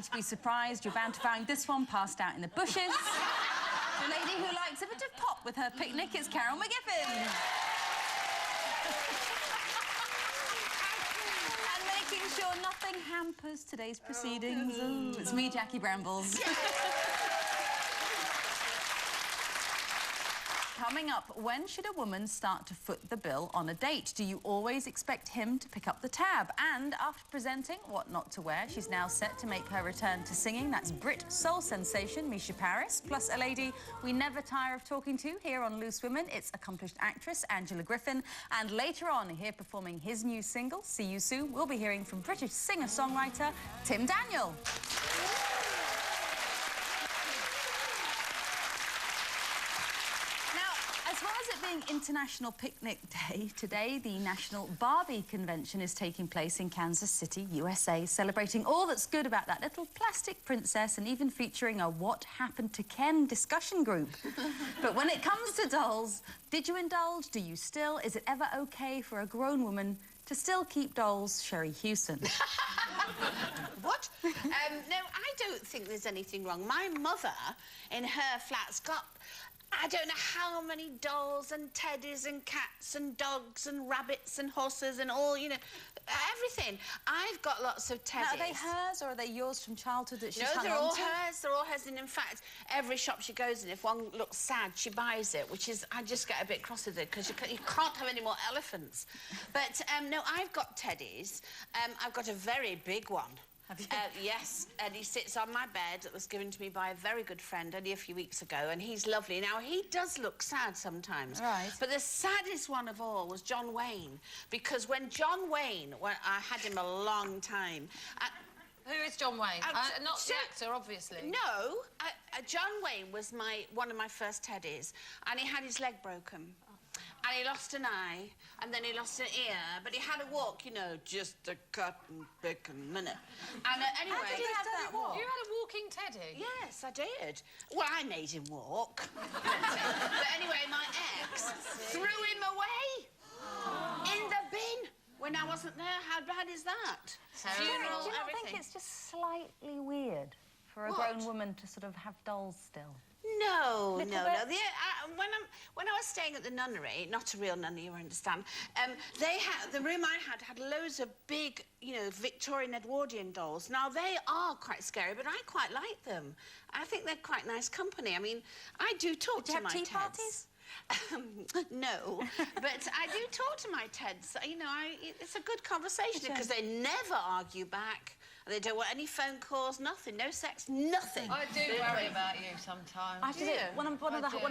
likely to be surprised. You're bound to find this one passed out in the bushes. The lady who likes a bit of pop with her picnic is Carol McGiffin. And making sure nothing hampers today's proceedings. Ooh, it's me, Jackie Brambles. Coming up, when should a woman start to foot the bill on a date? Do you always expect him to pick up the tab? And after presenting What Not to Wear, she's now set to make her return to singing. That's Brit soul sensation Misha Paris, plus a lady we never tire of talking to here on Loose Women. It's accomplished actress Angela Griffin. And later on, here performing his new single, See You Soon, we'll be hearing from British singer-songwriter Tim Daniel. As well as it being International Picnic Day, today the National Barbie Convention is taking place in Kansas City, USA, celebrating all that's good about that little plastic princess and even featuring a What Happened to Ken discussion group. But when it comes to dolls, did you indulge? Do you still? Is it ever okay for a grown woman to still keep dolls? Sherry Hewson. What? No, I don't think there's anything wrong. My mother, in her flat's got... I don't know how many dolls and teddies and cats and dogs and rabbits and horses and all, you know, everything. I've got lots of teddies. Now, are they hers or are they yours from childhood that she's hung on to? No, they're all hers. They're all hers. And in fact, every shop she goes in, if one looks sad, she buys it, which is... I just get a bit cross with it because you can't have any more elephants. But, no, I've got teddies. I've got a very big one. Yes, and he sits on my bed. It was given to me by a very good friend only a few weeks ago, and he's lovely. Now, he does look sad sometimes. Right. But the saddest one of all was John Wayne, because when John Wayne... Well, I had him a long time. Who is John Wayne? Not the actor, obviously. No. John Wayne was one of my first teddies, and he had his leg broken. And he lost an eye, and then he lost an ear, but he had a walk, you know, just a cut and pick a minute. And anyway... How did he have that walk? You had a walking teddy? Yes, I did. Well, I made him walk. But anyway, my ex threw him away in the bin when I wasn't there. How bad is that? Do you not think it's just slightly weird for a grown woman to sort of have dolls still? No. When I was staying at the nunnery, not a real nunnery, you understand, the room I had loads of big, you know, Victorian Edwardian dolls. Now, they are quite scary, but I quite like them. I think they're quite nice company. I mean, I do talk to my Teds. Did you have tea parties? No, but I do talk to my Teds. You know, it's a good conversation because they never argue back. They don't want any phone calls, nothing, no sex, nothing. I do worry about you sometimes. I have to say, one of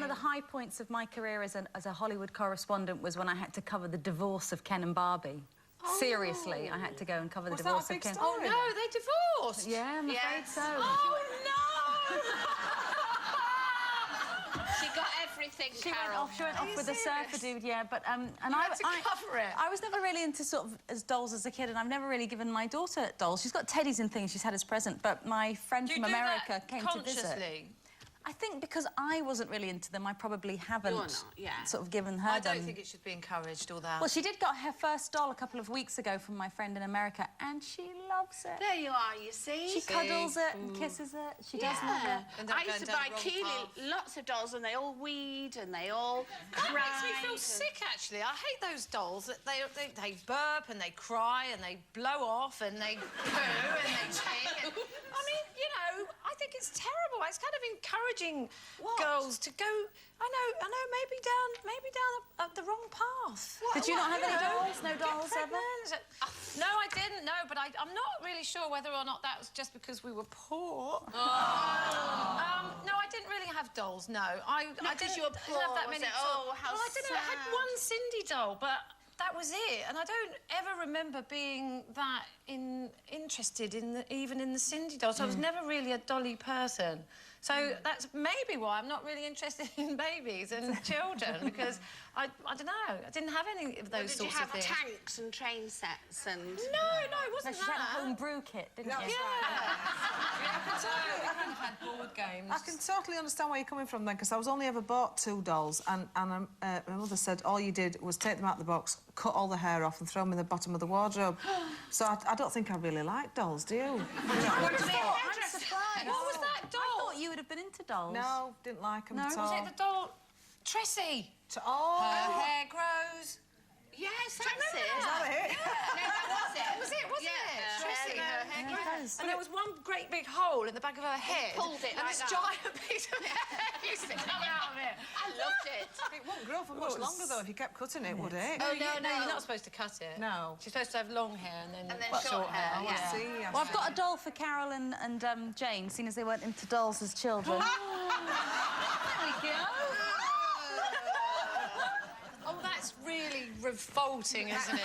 the high points of my career as a Hollywood correspondent was when I had to cover the divorce of Ken and Barbie. Oh. Seriously, I had to go and cover the divorce of Ken. Oh, no, they divorced? Yeah, I'm afraid so. Oh, no! She got everything, Carol. She went off with the surfer dude, yeah, but... and I had to cover it. I was never really into sort of as dolls as a kid, and I've never really given my daughter dolls. She's got teddies and things she's had as present, but my friend from America came to visit. I think because I wasn't really into them, I probably haven't sort of given her them. I don't think it should be encouraged, all that. Well, she did get her first doll a couple of weeks ago from my friend in America, and she loves it. There you are, you see. She cuddles it and kisses it. She does love it. I used to buy Keely lots of dolls, and they all weed and they all cry. That makes me feel sick, actually. I hate those dolls. They burp and they cry and they blow off and they poo and they ting. I mean, you know, I think it's terrible. It's kind of encouraging girls to go. I know, maybe down the wrong path. Did you not have any dolls? No dolls ever? No, I didn't. No, but I'm not really sure whether or not that was just because we were poor. Oh. No, I didn't really have dolls. No, I didn't have that many. Oh, how well, I didn't. I had one Cindy doll, but that was it. And I don't ever remember being that interested in even in the Cindy dolls. So I was never really a dolly person. So that's maybe why I'm not really interested in babies and children, because I don't know, I didn't have any of those sorts of things. Did you have tanks and train sets and... No, it wasn't that. She had a home brew kit, didn't you? Yeah. I had board games. I can totally understand where you're coming from then, because I was only ever bought 2 dolls, and my mother said all you did was take them out of the box, cut all the hair off and throw them in the bottom of the wardrobe. So I don't think I really like dolls, do you? What do you mean? dolls? No, didn't like them No? at all. Was it the doll... Tressie? Oh! Her hair grows. Yes, that's it. Is that it? No, that was it. Wasn't Yeah, it? her Tressie, hair her hair grows. grows. And there was one great big hole in the back of her head. pulled it and like this that. giant piece of hair used to come out of it. I loved it. It wouldn't grow for much longer, though, if you kept cutting it, would it? Oh, No, no. you're not supposed to cut it. No. She's supposed to have long hair and then short hair, I yeah. see. I Well, I've see. got a doll for Carol and Jane, seeing as they weren't into dolls as children. There we go. Oh, that's really revolting, isn't it?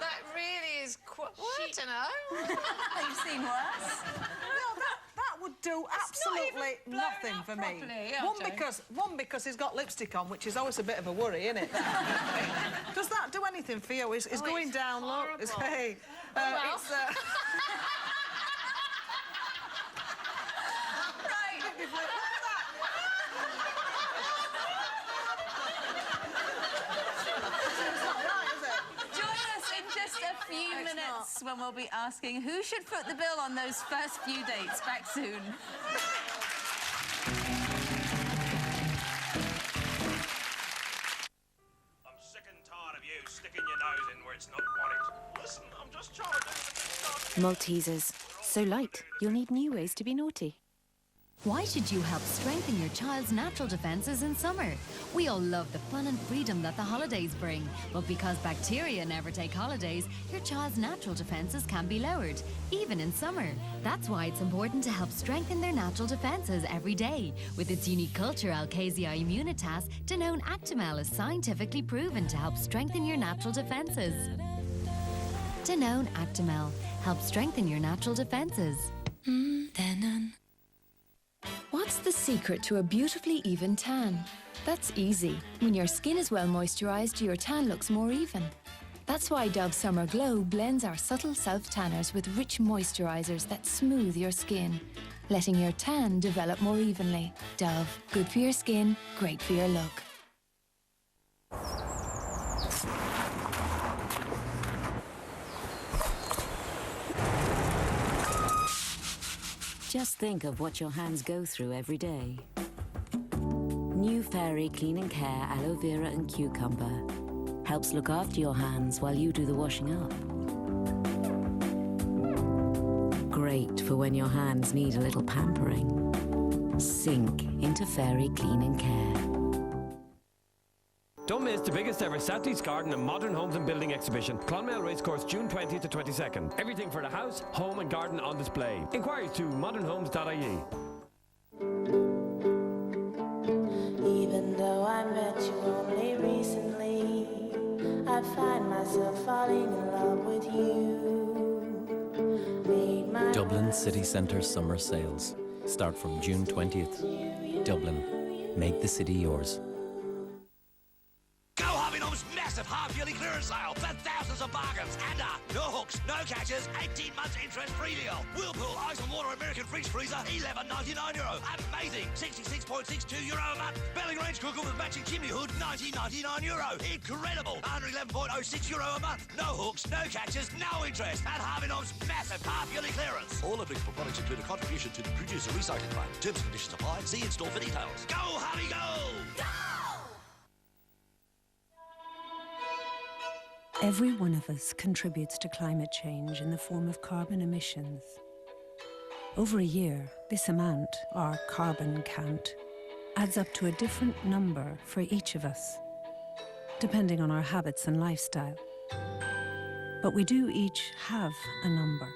That really is quite... I don't know. You've seen worse. No, that would do absolutely even blown nothing up for me. properly, yeah, One, because he's got lipstick on, which is always a bit of a worry, isn't it? Does that do anything for you? It's going it's down, look. It's, hey, well. it's... Join us in just a few minutes when we'll be asking who should foot the bill on those first few dates. Back soon. I'm sick and tired of you sticking your nose in where it's not wanted. Listen, I'm just trying to do the Maltesers. So light, you'll need new ways to be naughty. Why should you help strengthen your child's natural defences in summer? We all love the fun and freedom that the holidays bring, but because bacteria never take holidays, your child's natural defences can be lowered, even in summer. That's why it's important to help strengthen their natural defences every day. With its unique culture, Alcasia Immunitas, Danone Actimel is scientifically proven to help strengthen your natural defences. Danone Actimel helps strengthen your natural defences. Danone. What's the secret to a beautifully even tan? That's easy. When your skin is well moisturised, your tan looks more even. That's why Dove Summer Glow blends our subtle self-tanners with rich moisturisers that smooth your skin, letting your tan develop more evenly. Dove, good for your skin, great for your look. Just think of what your hands go through every day. New Fairy Clean and Care Aloe Vera and Cucumber helps look after your hands while you do the washing up. Great for when your hands need a little pampering. Sink into Fairy Clean and Care. Don't miss the biggest ever Southeast Garden and Modern Homes and Building exhibition. Clonmel Racecourse, June 20th to 22nd. Everything for the house, home and garden on display. Inquiries to modernhomes.ie. Even though I met you only recently, I find myself falling in love with you. Dublin City Centre Summer Sales start from June 20th. Dublin, make the city yours. Go Harvey's massive half-yearly clearance sale for thousands of bargains and no hooks, no catches, 18 months interest-free deal. Whirlpool Ice and Water American Fridge Freezer, €11.99. Amazing, €66.62 a month. Belling Range Cooker with matching chimney hood, €19.99. Incredible, €111.06 a month. No hooks, no catches, no interest at Harvey's massive half-yearly clearance. All applicable products include a contribution to the producer recycling fund. Terms and conditions apply. See in-store for details. Go Harvey, go! Go! Every one of us contributes to climate change in the form of carbon emissions. Over a year, this amount, our carbon count, adds up to a different number for each of us, depending on our habits and lifestyle. But we do each have a number.